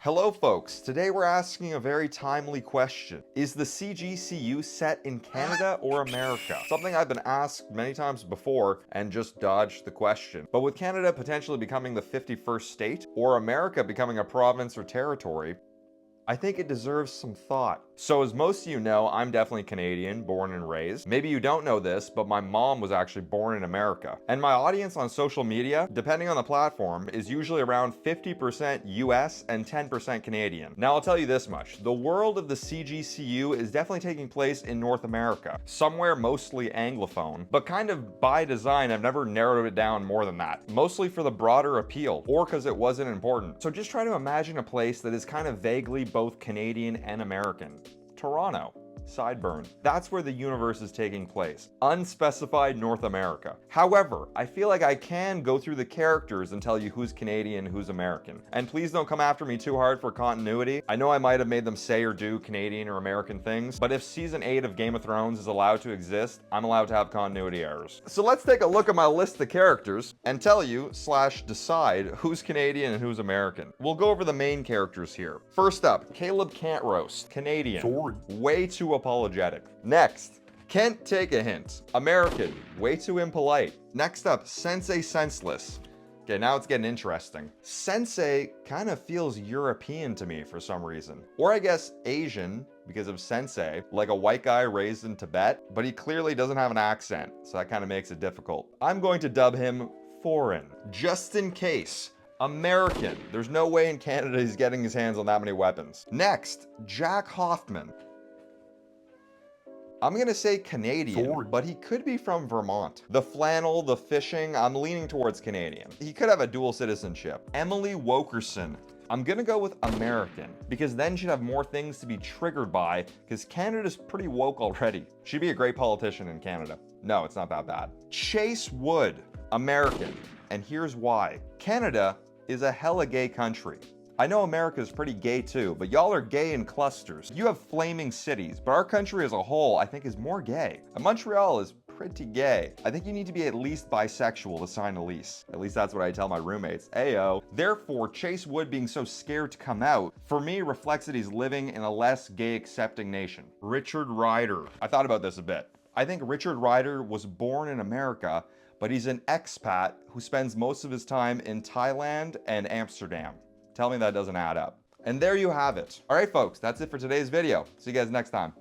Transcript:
Hello folks, today we're asking a very timely question. Is the CGCU set in Canada or America? Something I've been asked many times before and just dodged the question. But with Canada potentially becoming the 51st state, or America becoming a province or territory, I think it deserves some thought. So as most of you know, I'm definitely Canadian, born and raised. Maybe you don't know this, but my mom was actually born in America. And my audience on social media, depending on the platform, is usually around 50% US and 10% Canadian. Now I'll tell you this much, the world of the CGCU is definitely taking place in North America, somewhere mostly Anglophone, but kind of by design I've never narrowed it down more than that, mostly for the broader appeal, or because it wasn't important. So just try to imagine a place that is kind of vaguely both Canadian and American. Toronto. Sideburn. That's where the universe is taking place. Unspecified North America. However, I feel like I can go through the characters and tell you who's Canadian, who's American. And please don't come after me too hard for continuity. I know I might have made them say or do Canadian or American things, but if season 8 of Game of Thrones is allowed to exist, I'm allowed to have continuity errors. So let's take a look at my list of characters and tell you / decide who's Canadian and who's American. We'll go over the main characters here. First up, Caleb Can't Roast, Canadian. Sorry. Way too apologetic. Next, Can't Take a Hint, American, way too impolite. Next up, Sensei Senseless. Okay, now it's getting interesting. Sensei kind of feels European to me for some reason. Or I guess Asian, because of sensei, like a white guy raised in Tibet, but he clearly doesn't have an accent, so that kind of makes it difficult. I'm going to dub him foreign, just in case. American. There's no way in Canada he's getting his hands on that many weapons. Next, Jack Hoffman. I'm gonna say Canadian, but he could be from Vermont. The flannel, the fishing, I'm leaning towards Canadian. He could have a dual citizenship. Emily Wokerson. I'm gonna go with American, because then she'd have more things to be triggered by, because Canada's pretty woke already. She'd be a great politician in Canada. No, it's not that bad. Chase Wood, American, and here's why. Canada is a hella gay country. I know America's pretty gay too, but y'all are gay in clusters. You have flaming cities, but our country as a whole, I think, is more gay. And Montreal is pretty gay. I think you need to be at least bisexual to sign a lease. At least that's what I tell my roommates. Ayo. Therefore, Chase Wood being so scared to come out, for me, reflects that he's living in a less gay accepting nation. Richard Ryder. I thought about this a bit. I think Richard Ryder was born in America, but he's an expat who spends most of his time in Thailand and Amsterdam. Tell me that doesn't add up. And there you have it. All right, folks, that's it for today's video. See you guys next time.